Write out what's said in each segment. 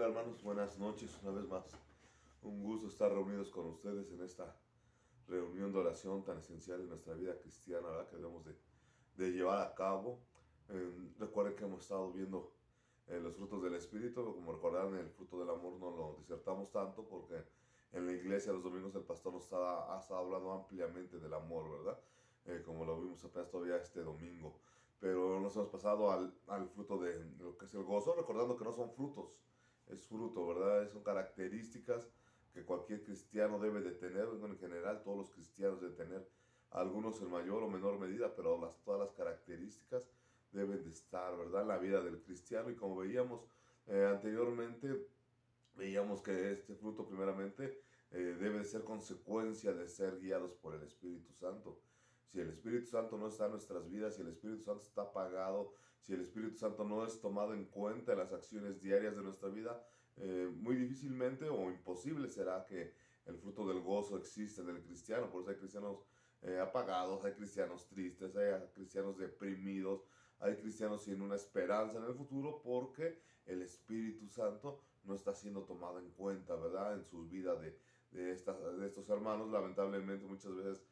Hola hermanos, buenas noches una vez más. Un gusto estar reunidos con ustedes en esta reunión de oración tan esencial en nuestra vida cristiana, ¿verdad? Que debemos de llevar a cabo. Recuerden que hemos estado viendo los frutos del Espíritu. Como recordarán, el fruto del amor no lo disertamos tanto porque en la iglesia los domingos el pastor ha estado hablando ampliamente del amor, ¿verdad? Como lo vimos apenas todavía este domingo. Pero nos hemos pasado al fruto de lo que es el gozo, recordando que no son frutos, es fruto, ¿verdad? Son características que cualquier cristiano debe de tener, bueno, en general todos los cristianos deben tener, algunos en mayor o menor medida, pero todas las características deben de estar, ¿verdad? En la vida del cristiano. Y como veíamos anteriormente, veíamos que este fruto primeramente debe de ser consecuencia de ser guiados por el Espíritu Santo. Si el Espíritu Santo no está en nuestras vidas, si el Espíritu Santo está apagado, si el Espíritu Santo no es tomado en cuenta en las acciones diarias de nuestra vida, muy difícilmente o imposible será que el fruto del gozo exista en el cristiano. Por eso hay cristianos apagados, hay cristianos tristes, hay cristianos deprimidos, hay cristianos sin una esperanza en el futuro porque el Espíritu Santo no está siendo tomado en cuenta, ¿verdad? En sus vidas de estos hermanos. Lamentablemente muchas veces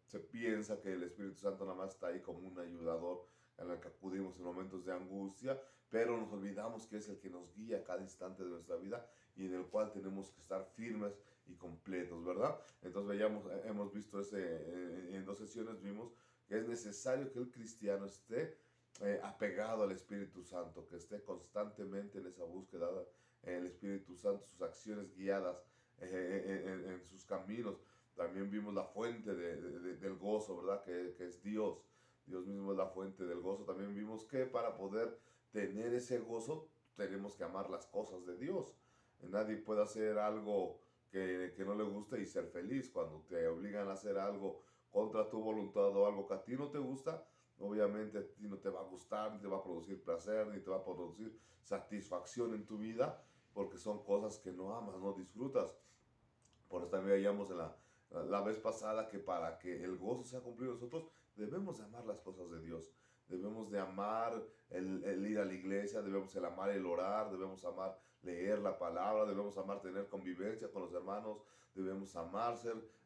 se piensa que el Espíritu Santo nada más está ahí como un ayudador en el que acudimos en momentos de angustia, pero nos olvidamos que es el que nos guía a cada instante de nuestra vida y en el cual tenemos que estar firmes y completos, ¿verdad? Entonces hemos visto en 2 sesiones vimos que es necesario que el cristiano esté apegado al Espíritu Santo, que esté constantemente en esa búsqueda en el Espíritu Santo, sus acciones guiadas en sus caminos. También vimos la fuente del gozo, ¿verdad? Que es Dios. Dios mismo es la fuente del gozo. También vimos que para poder tener ese gozo tenemos que amar las cosas de Dios. Nadie puede hacer algo que no le guste y ser feliz. Cuando te obligan a hacer algo contra tu voluntad o algo que a ti no te gusta, obviamente a ti no te va a gustar, ni te va a producir placer, ni te va a producir satisfacción en tu vida, porque son cosas que no amas, no disfrutas. Por eso también veíamos la vez pasada que para que el gozo sea cumplido nosotros, debemos de amar las cosas de Dios. Debemos de amar el ir a la iglesia, debemos de amar el orar, debemos amar leer la palabra, debemos amar tener convivencia con los hermanos, debemos amar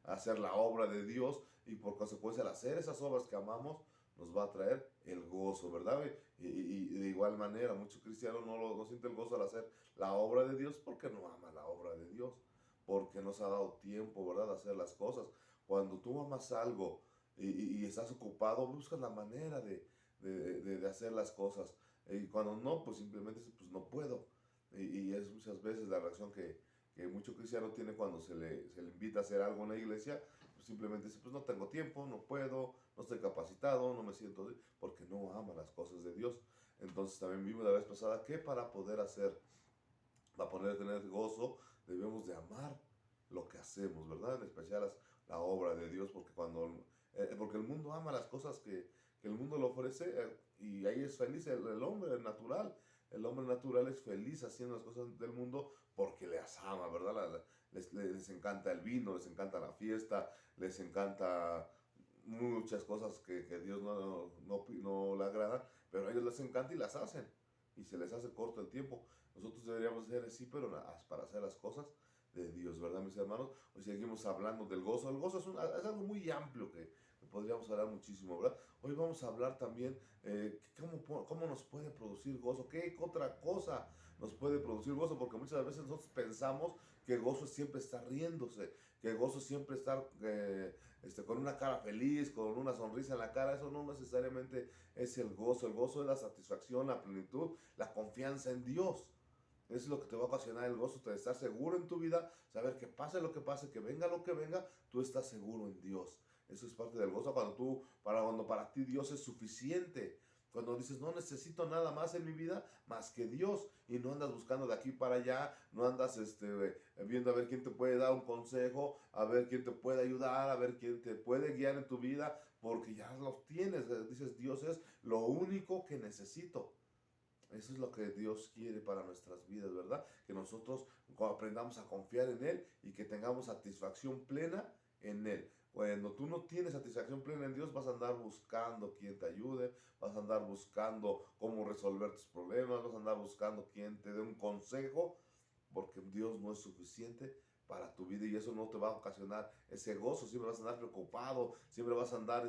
hacer la obra de Dios y por consecuencia al hacer esas obras que amamos nos va a traer el gozo, ¿verdad? Y de igual manera, muchos cristianos no sienten el gozo al hacer la obra de Dios porque no ama la obra de Dios, porque nos ha dado tiempo, ¿verdad?, de hacer las cosas. Cuando tú amas algo y estás ocupado, buscas la manera de hacer las cosas. Y cuando no, pues simplemente pues no puedo. Y es muchas veces la reacción que mucho cristiano tiene cuando se le invita a hacer algo en la iglesia, pues simplemente dice, pues no tengo tiempo, no puedo, no estoy capacitado, no me siento, porque no ama las cosas de Dios. Entonces también vimos la vez pasada que para poder tener gozo, debemos de amar lo que hacemos, ¿verdad? En especial la obra de Dios, porque el mundo ama las cosas que el mundo le ofrece y ahí es feliz el hombre, el natural. El hombre natural es feliz haciendo las cosas del mundo porque les ama, ¿verdad? Les encanta el vino, les encanta la fiesta, les encanta muchas cosas que Dios no le agrada, pero a ellos les encanta y las hacen. Y se les hace corto el tiempo. Nosotros deberíamos ser así, pero para hacer las cosas de Dios, ¿verdad, mis hermanos? Hoy seguimos hablando del gozo. El gozo es algo muy amplio que podríamos hablar muchísimo, ¿verdad? Hoy vamos a hablar también cómo nos puede producir gozo, qué otra cosa nos puede producir gozo, porque muchas veces nosotros pensamos que gozo es siempre estar riéndose, que gozo es siempre estar con una cara feliz, con una sonrisa en la cara. Eso no necesariamente es el gozo es la satisfacción, la plenitud, la confianza en Dios. Eso es lo que te va a ocasionar el gozo, de estar seguro en tu vida, saber que pase lo que pase, que venga lo que venga, tú estás seguro en Dios. Eso es parte del gozo, cuando para ti Dios es suficiente. Cuando dices, no necesito nada más en mi vida más que Dios, y no andas buscando de aquí para allá, no andas viendo a ver quién te puede dar un consejo, a ver quién te puede ayudar, a ver quién te puede guiar en tu vida, porque ya lo tienes. Dices, Dios es lo único que necesito. Eso es lo que Dios quiere para nuestras vidas, ¿verdad? Que nosotros aprendamos a confiar en Él y que tengamos satisfacción plena en Él. Cuando tú no tienes satisfacción plena en Dios, vas a andar buscando quien te ayude, vas a andar buscando cómo resolver tus problemas, vas a andar buscando quien te dé un consejo, porque Dios no es suficiente para tu vida y eso no te va a ocasionar ese gozo. Siempre vas a andar preocupado, siempre vas a andar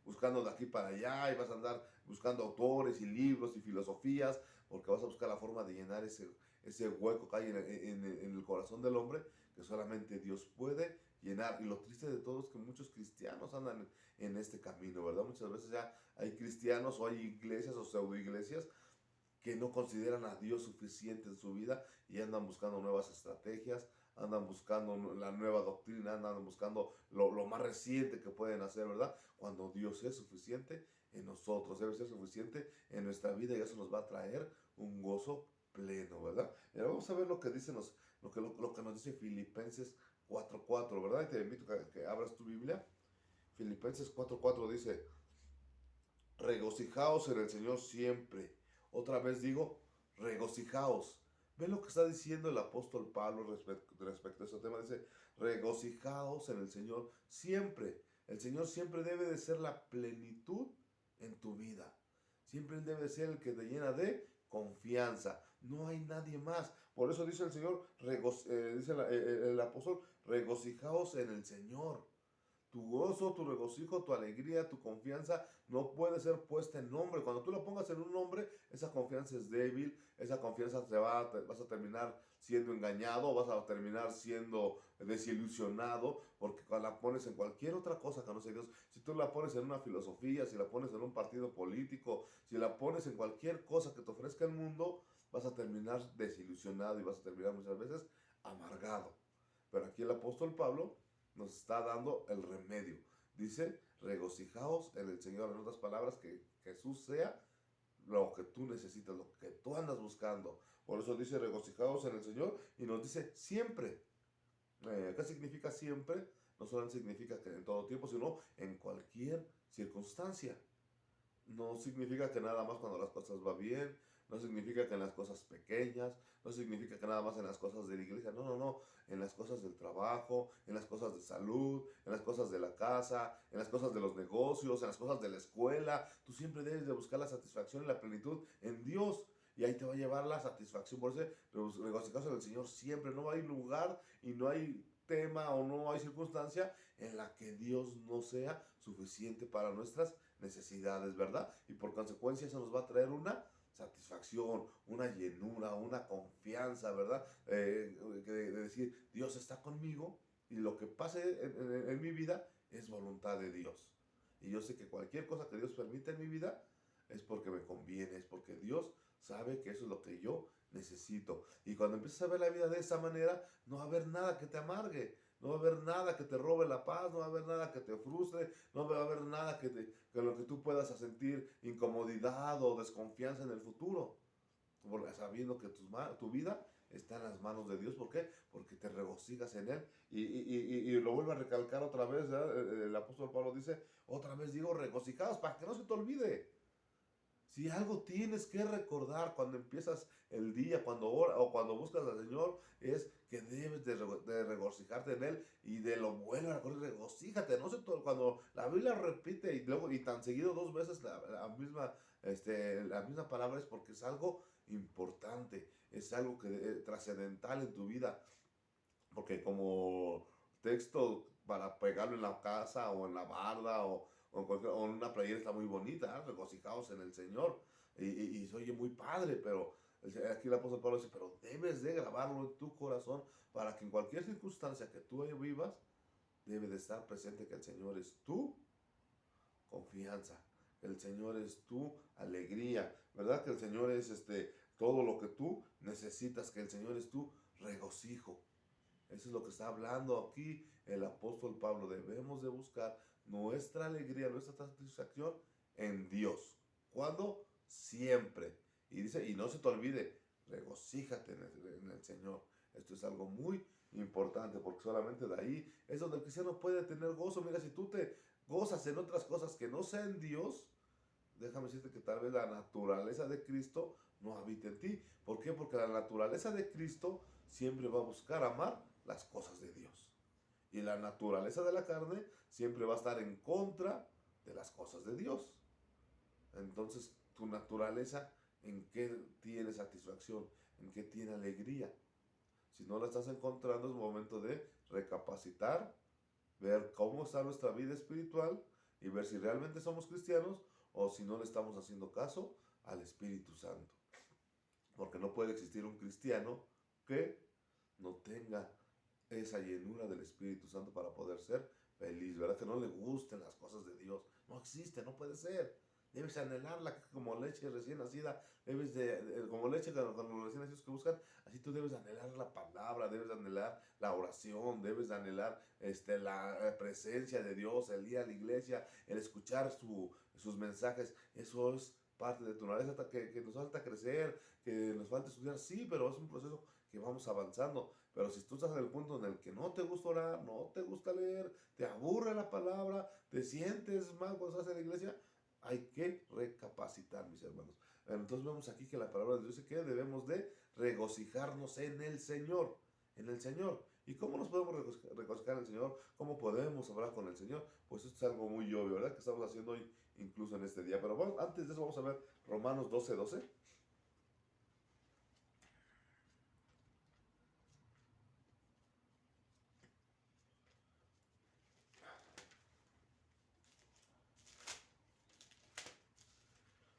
buscando de aquí para allá y vas a andar buscando autores y libros y filosofías, porque vas a buscar la forma de llenar ese hueco que hay en el corazón del hombre, que solamente Dios puede llenar. Y lo triste de todo es que muchos cristianos andan en este camino, ¿verdad? Muchas veces ya hay cristianos o hay iglesias o pseudo iglesias que no consideran a Dios suficiente en su vida y andan buscando nuevas estrategias, andan buscando la nueva doctrina, andan buscando lo más reciente que pueden hacer, ¿verdad? Cuando Dios es suficiente en nosotros, debe ser suficiente en nuestra vida y eso nos va a traer un gozo pleno, ¿verdad? Y ahora vamos a ver lo que dice lo que nos dice Filipenses 4:4, ¿verdad? Y te invito a que abras tu Biblia. Filipenses 4:4 dice, regocijaos en el Señor siempre. Otra vez digo, regocijaos. ¿Ven lo que está diciendo el apóstol Pablo respecto a este tema? Dice, regocijaos en el Señor siempre. El Señor siempre debe de ser la plenitud en tu vida. Siempre Él debe ser el que te llena de confianza. No hay nadie más. Por eso dice el Señor, dice el apóstol, regocijaos en el Señor. Tu gozo, tu regocijo, tu alegría, tu confianza no puede ser puesta en nombre. Cuando tú la pongas en un nombre, esa confianza es débil, esa confianza vas a terminar siendo engañado, vas a terminar siendo desilusionado, porque cuando la pones en cualquier otra cosa que no sea Dios, si tú la pones en una filosofía, si la pones en un partido político, si la pones en cualquier cosa que te ofrezca el mundo, vas a terminar desilusionado y vas a terminar muchas veces amargado. Pero aquí el apóstol Pablo nos está dando el remedio. Dice, regocijaos en el Señor. En otras palabras, que Jesús sea lo que tú necesitas, lo que tú andas buscando. Por eso dice, regocijaos en el Señor y nos dice siempre. ¿Qué significa siempre? No solamente significa que en todo tiempo, sino en cualquier circunstancia. No significa que nada más cuando las cosas van bien, no significa que en las cosas pequeñas, no significa que nada más en las cosas de la iglesia, no, no, no, en las cosas del trabajo, en las cosas de salud, en las cosas de la casa, en las cosas de los negocios, en las cosas de la escuela. Tú siempre debes de buscar la satisfacción y la plenitud en Dios. Y ahí te va a llevar la satisfacción. Por eso, regocijaos en el Señor siempre. No hay lugar y no hay tema o no hay circunstancia en la que Dios no sea suficiente para nuestras necesidades, ¿verdad? Y por consecuencia eso nos va a traer una satisfacción, una llenura, una confianza, ¿verdad? De decir, Dios está conmigo y lo que pase en mi vida es voluntad de Dios. Y yo sé que cualquier cosa que Dios permita en mi vida es porque me conviene, es porque Dios sabe que eso es lo que yo necesito. Y cuando empiezas a ver la vida de esa manera, no va a haber nada que te amargue, no va a haber nada que te robe la paz, no va a haber nada que te frustre, no va a haber nada que lo que tú puedas sentir incomodidad o desconfianza en el futuro. Sabiendo que tu vida está en las manos de Dios. ¿Por qué? Porque te regocijas en Él. Y lo vuelvo a recalcar otra vez, ¿verdad? El apóstol Pablo dice, otra vez digo, regocijados, para que no se te olvide. Si algo tienes que recordar cuando empiezas el día, cuando oras o cuando buscas al Señor, es que debes de regocijarte en Él y de lo bueno a recordar, regocíjate. No sé, cuando la Biblia repite y luego y tan seguido dos veces la misma palabra es porque es algo importante, es algo que trascendental en tu vida. Porque como texto para pegarlo en la casa o en la barda o en una playera está muy bonita, ¿eh? Regocijaos en el Señor. Y se oye muy padre, pero aquí el apóstol Pablo dice, pero debes de grabarlo en tu corazón para que en cualquier circunstancia que tú vivas, debe de estar presente que el Señor es tu confianza, que el Señor es tu alegría, ¿verdad? Que el Señor es todo lo que tú necesitas, que el Señor es tu regocijo. Eso es lo que está hablando aquí el apóstol Pablo. Debemos de buscar nuestra alegría, nuestra satisfacción en Dios. ¿Cuándo? Siempre. Y dice, y no se te olvide, regocíjate en el Señor. Esto es algo muy importante porque solamente de ahí es donde el cristiano puede tener gozo. Mira, si tú te gozas en otras cosas que no sean Dios, déjame decirte que tal vez la naturaleza de Cristo no habita en ti. ¿Por qué? Porque la naturaleza de Cristo siempre va a buscar amar las cosas de Dios. Y la naturaleza de la carne siempre va a estar en contra de las cosas de Dios. Entonces, tu naturaleza, ¿en qué tiene satisfacción? ¿En qué tiene alegría? Si no la estás encontrando, es momento de recapacitar, ver cómo está nuestra vida espiritual y ver si realmente somos cristianos o si no le estamos haciendo caso al Espíritu Santo. Porque no puede existir un cristiano que no tenga esa llenura del Espíritu Santo para poder ser feliz, ¿verdad? Que no le gusten las cosas de Dios. No existe, no puede ser. Debes anhelarla como leche recién nacida, como leche cuando los recién nacidos que buscan, así tú debes anhelar la palabra, debes anhelar la oración, debes anhelar la presencia de Dios, el ir a la iglesia, el escuchar sus mensajes. Eso es parte de tu naturaleza, que nos falta crecer, que nos falta estudiar, sí, pero es un proceso que vamos avanzando. Pero si tú estás en el punto en el que no te gusta orar, no te gusta leer, te aburre la palabra, te sientes mal cuando estás en la iglesia, hay que recapacitar, mis hermanos. Entonces vemos aquí que la palabra de Dios dice que debemos de regocijarnos en el Señor, en el Señor. ¿Y cómo nos podemos regocijar en el Señor? ¿Cómo podemos hablar con el Señor? Pues esto es algo muy obvio, ¿verdad? Que estamos haciendo hoy, incluso en este día. Pero bueno, antes de eso vamos a ver Romanos 12:12.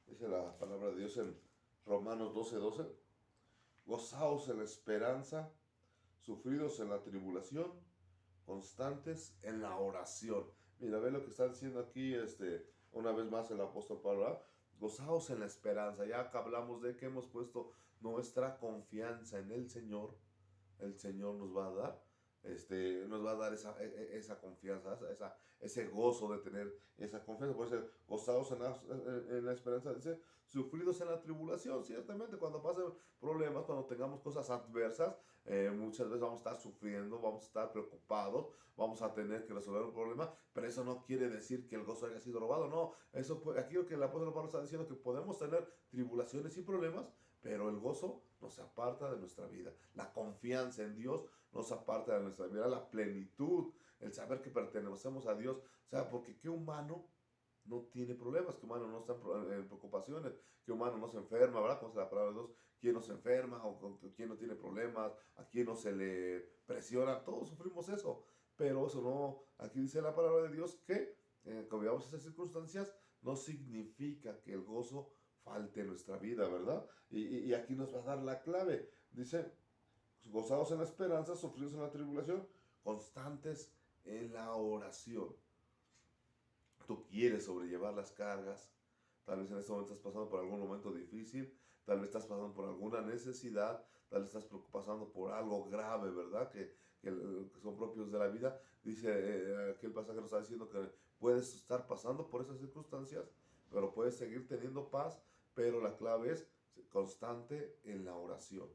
Dice la palabra de Dios en Romanos 12:12. Gozaos en la esperanza, sufridos en la tribulación, constantes en la oración. Mira, ve lo que está diciendo aquí, una vez más el apóstol Pablo, ¿verdad? Gozaos en la esperanza. Ya que hablamos de que hemos puesto nuestra confianza en el Señor nos va a dar esa confianza, ese gozo de tener esa confianza. Por eso, gozados en la esperanza, dice, sufridos en la tribulación. Ciertamente, cuando pasen problemas, cuando tengamos cosas adversas, muchas veces vamos a estar sufriendo, vamos a estar preocupados, vamos a tener que resolver un problema, pero eso no quiere decir que el gozo haya sido robado. No, aquí lo que el apóstol Pablo está diciendo, que podemos tener tribulaciones y problemas, pero el gozo no se aparta de nuestra vida. La confianza en Dios no se aparta de nuestra vida. La plenitud, el saber que pertenecemos a Dios. O sea, porque qué humano no tiene problemas, qué humano no está en preocupaciones, qué humano no se enferma, ¿verdad? Como dice la palabra de Dios, quién no se enferma o quién no tiene problemas, a quién no se le presiona. Todos sufrimos eso. Pero eso no, aquí dice la palabra de Dios que, como veamos esas circunstancias, no significa que el gozo falte en nuestra vida, ¿verdad? Y aquí nos va a dar la clave. Dice, gozados en la esperanza, sufridos en la tribulación, constantes en la oración. Tú quieres sobrellevar las cargas. Tal vez en este momento estás pasando por algún momento difícil, tal vez estás pasando por alguna necesidad, tal vez estás pasando por algo grave, ¿verdad? Que son propios de la vida. Dice aquel pasaje nos está diciendo que puedes estar pasando por esas circunstancias, pero puedes seguir teniendo paz, pero la clave es constante en la oración.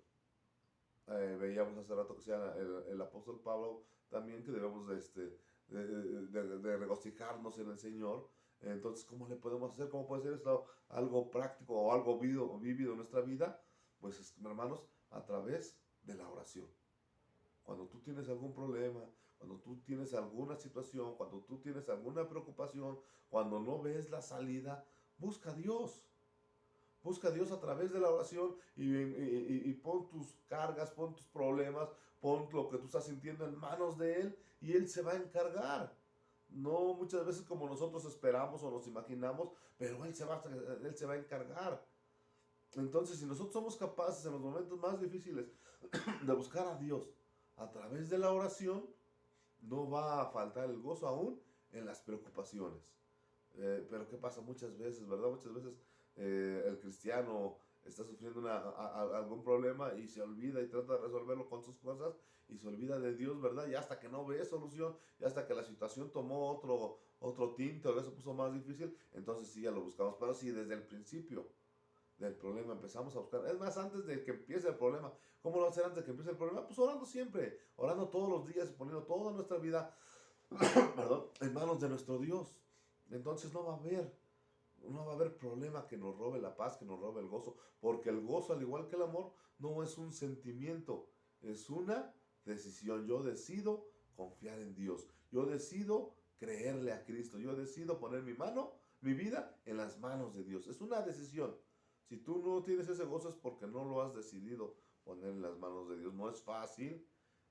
Veíamos hace rato que sea el apóstol Pablo también que debemos de regocijarnos en el Señor. Entonces, ¿cómo le podemos hacer? ¿Cómo puede ser esto algo práctico o algo vivido en nuestra vida? Pues, hermanos, a través de la oración. Cuando tú tienes algún problema, cuando tú tienes alguna situación, cuando tú tienes alguna preocupación, cuando no ves la salida, busca a Dios. Busca a Dios a través de la oración y pon tus cargas, pon tus problemas, pon lo que tú estás sintiendo en manos de Él y Él se va a encargar. No muchas veces como nosotros esperamos o nos imaginamos, pero Él se va a encargar. Entonces, si nosotros somos capaces en los momentos más difíciles de buscar a Dios a través de la oración, no va a faltar el gozo aún en las preocupaciones. Pero ¿qué pasa muchas veces, verdad? Muchas veces el cristiano está sufriendo algún problema y se olvida y trata de resolverlo con sus cosas y se olvida de Dios, ¿verdad? Y hasta que no ve solución, y hasta que la situación tomó otro tinte o se puso más difícil, entonces sí ya lo buscamos. Pero si desde el principio del problema empezamos a buscar, es más, antes de que empiece el problema, ¿cómo lo va a hacer antes de que empiece el problema? Pues orando siempre, orando todos los días y poniendo toda nuestra vida perdón, en manos de nuestro Dios. Entonces no va a haber problema que nos robe la paz, que nos robe el gozo, porque el gozo, al igual que el amor, no es un sentimiento, es una decisión. Yo decido confiar en Dios. Yo decido creerle a Cristo. Yo decido poner mi vida en las manos de Dios. Es una decisión. Si tú no tienes ese gozo es porque no lo has decidido poner en las manos de Dios. No es fácil.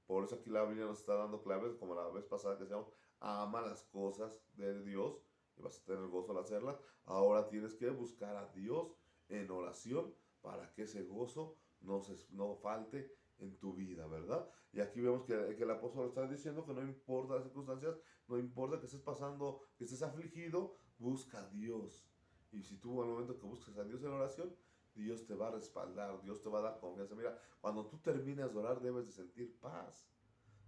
Por eso aquí la Biblia nos está dando claves, como la vez pasada que decíamos, ama las cosas de Dios y vas a tener gozo al hacerlas. Ahora tienes que buscar a Dios en oración para que ese gozo no falte en tu vida, ¿verdad? Y aquí vemos que el apóstol está diciendo que no importa las circunstancias, no importa que estés pasando, que estés afligido, busca a Dios. Y si tú al momento que buscas a Dios en oración, Dios te va a respaldar, Dios te va a dar confianza. Mira, cuando tú terminas de orar debes de sentir paz.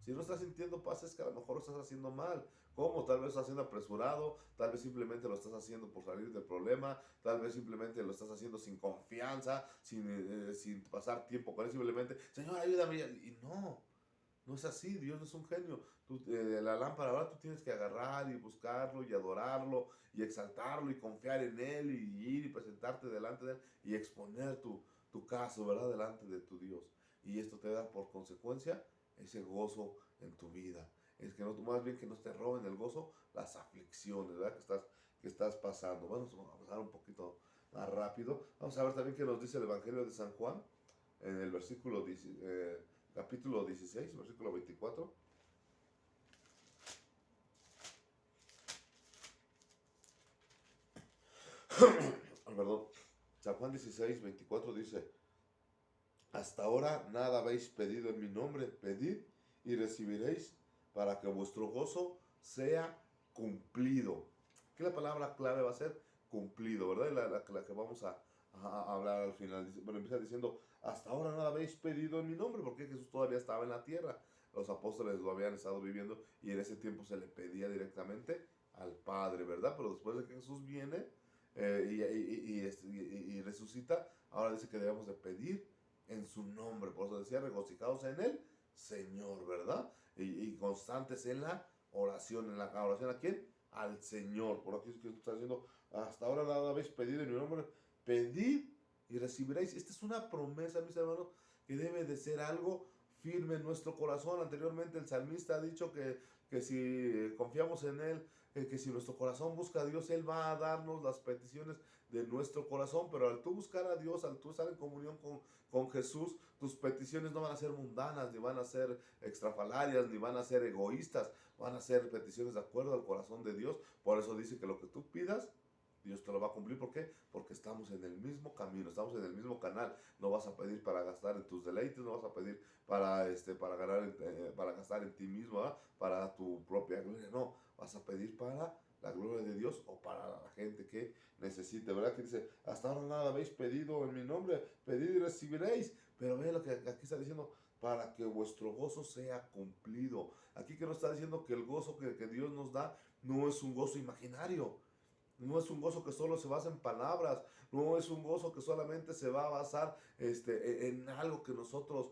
Si no estás sintiendo paz es que a lo mejor lo estás haciendo mal. ¿Cómo? Tal vez estás haciendo apresurado, tal vez simplemente lo estás haciendo por salir del problema, tal vez simplemente lo estás haciendo sin confianza, sin pasar tiempo con él, simplemente, Señor, ayúdame. Y no es así, Dios no es un genio. La lámpara, ahora tú tienes que agarrar y buscarlo y adorarlo y exaltarlo y confiar en Él y ir y presentarte delante de Él y exponer tu caso, ¿verdad? Delante de tu Dios. Y esto te da por consecuencia ese gozo en tu vida. Es que no, más bien que no te roben el gozo las aflicciones, ¿verdad? Que estás pasando. Bueno, vamos a pasar un poquito más rápido. Vamos a ver también qué nos dice el Evangelio de San Juan en el versículo capítulo 16, versículo 24. Perdón. San Juan 16, 24 dice, hasta ahora nada habéis pedido en mi nombre, pedid y recibiréis para que vuestro gozo sea cumplido. Aquí la palabra clave va a ser cumplido, ¿verdad? La que vamos a hablar al final. Bueno, empieza diciendo, hasta ahora nada habéis pedido en mi nombre, porque Jesús todavía estaba en la tierra. Los apóstoles lo habían estado viviendo y en ese tiempo se le pedía directamente al Padre, ¿verdad? Pero después de que Jesús viene y resucita, ahora dice que debemos de pedir en su nombre. Por eso decía, regocijados en el Señor, ¿verdad? Y constantes en la oración. ¿En la oración a quién? Al Señor. Por aquí es que está diciendo, hasta ahora nada habéis pedido en mi nombre. Pedid y recibiréis. Esta es una promesa, mis hermanos, que debe de ser algo firme en nuestro corazón. Anteriormente el salmista ha dicho que si confiamos en Él, que si nuestro corazón busca a Dios, Él va a darnos las peticiones de nuestro corazón. Pero al tú buscar a Dios, al tú estar en comunión con Jesús, tus peticiones no van a ser mundanas, ni van a ser extrafalarias, ni van a ser egoístas, van a ser peticiones de acuerdo al corazón de Dios. Por eso dice que lo que tú pidas, Dios te lo va a cumplir. ¿Por qué? Porque estamos en el mismo camino, estamos en el mismo canal. No vas a pedir para gastar en tus deleites, no vas a pedir para gastar en ti mismo, ¿eh? Para tu propia gloria. No, vas a pedir para la gloria de Dios o para la gente que necesite, ¿verdad? Que dice, hasta ahora nada habéis pedido en mi nombre, pedid y recibiréis. Pero ve lo que aquí está diciendo, para que vuestro gozo sea cumplido. Aquí que nos está diciendo que el gozo que Dios nos da no es un gozo imaginario. No es un gozo que solo se basa en palabras, no es un gozo que solamente se va a basar en algo que nosotros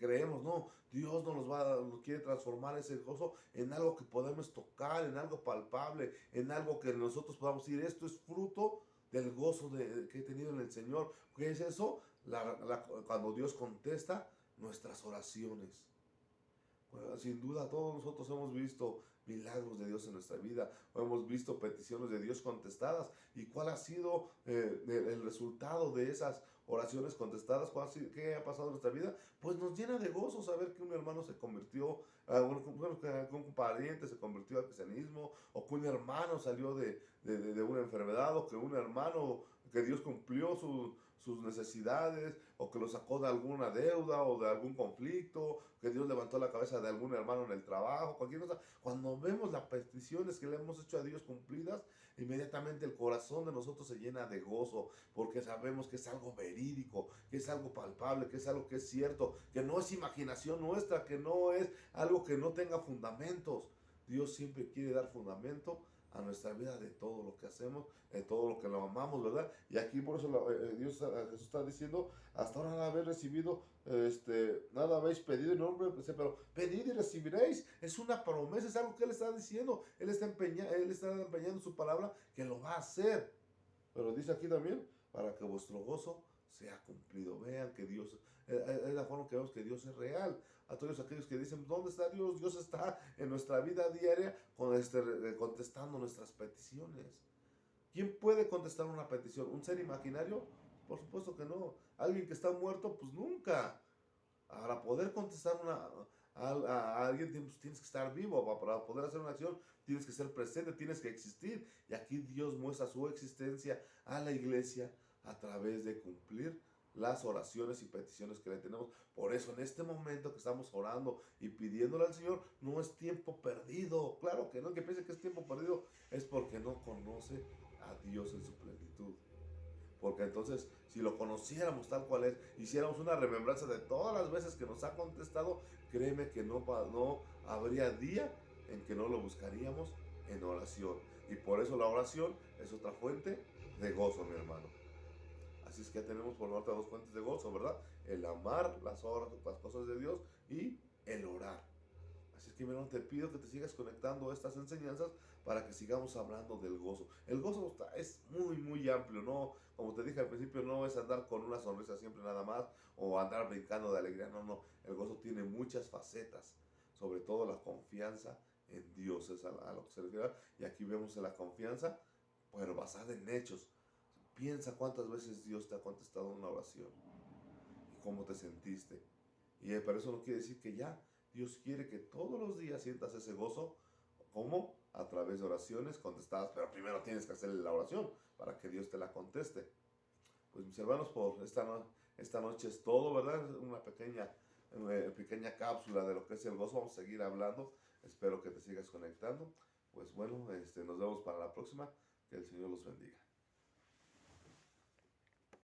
creemos. No, Dios nos quiere transformar ese gozo en algo que podemos tocar, en algo palpable, en algo que nosotros podamos decir, esto es fruto del gozo que he tenido en el Señor. ¿Qué es eso? Cuando Dios contesta nuestras oraciones. Bueno, sin duda todos nosotros hemos visto milagros de Dios en nuestra vida, o hemos visto peticiones de Dios contestadas. ¿Y cuál ha sido el resultado de esas oraciones contestadas? ¿Qué ha pasado en nuestra vida? Pues nos llena de gozo saber que un hermano se convirtió, que un pariente se convirtió al cristianismo, o que un hermano salió de una enfermedad, o que un hermano, que Dios cumplió sus necesidades, o que lo sacó de alguna deuda o de algún conflicto, que Dios levantó la cabeza de algún hermano en el trabajo, cualquier cosa. Cuando vemos las peticiones que le hemos hecho a Dios cumplidas, inmediatamente el corazón de nosotros se llena de gozo, porque sabemos que es algo verídico, que es algo palpable, que es algo que es cierto, que no es imaginación nuestra, que no es algo que no tenga fundamentos. Dios siempre quiere dar fundamento a nuestra vida de todo lo que hacemos, de todo lo que lo amamos, ¿verdad? Y aquí por eso Jesús está diciendo, hasta ahora nada habéis recibido, nada habéis pedido en nombre, pero pedid y recibiréis. Es una promesa, es algo que Él está diciendo. Él está empeñando su palabra que lo va a hacer. Pero dice aquí también, para que vuestro gozo sea cumplido. Vean que Dios Es la forma que vemos que Dios es real. A todos aquellos que dicen, ¿dónde está Dios? Dios está en nuestra vida diaria contestando nuestras peticiones. ¿Quién puede contestar una petición? ¿Un ser imaginario? Por supuesto que no. ¿Alguien que está muerto? Pues nunca. Para poder contestar a alguien tienes que estar vivo. Para poder hacer una acción tienes que ser presente, tienes que existir. Y aquí Dios muestra su existencia a la iglesia a través de cumplir las oraciones y peticiones que le tenemos. Por eso en este momento que estamos orando y pidiéndole al Señor, no es tiempo perdido. Claro que no, el que piense que es tiempo perdido es porque no conoce a Dios en su plenitud. Porque entonces, si lo conociéramos tal cual es, hiciéramos una remembranza de todas las veces que nos ha contestado, créeme que no habría día en que no lo buscaríamos en oración. Y por eso la oración es otra fuente de gozo, mi hermano. Así es que ya tenemos por lo tanto dos fuentes de gozo, ¿verdad? El amar las cosas de Dios y el orar. Así es que, mi hermano, te pido que te sigas conectando a estas enseñanzas para que sigamos hablando del gozo. El gozo es muy, muy amplio, ¿no? Como te dije al principio, no es andar con una sonrisa siempre nada más o andar brincando de alegría, no, no. El gozo tiene muchas facetas, sobre todo la confianza en Dios, es a lo que se refiere. Y aquí vemos la confianza, pero basada en hechos. Piensa cuántas veces Dios te ha contestado una oración y cómo te sentiste. Pero eso no quiere decir que ya. Dios quiere que todos los días sientas ese gozo. ¿Cómo? A través de oraciones contestadas. Pero primero tienes que hacerle la oración para que Dios te la conteste. Pues mis hermanos, por esta noche es todo, ¿verdad? Una pequeña cápsula de lo que es el gozo. Vamos a seguir hablando. Espero que te sigas conectando. Pues bueno, nos vemos para la próxima. Que el Señor los bendiga.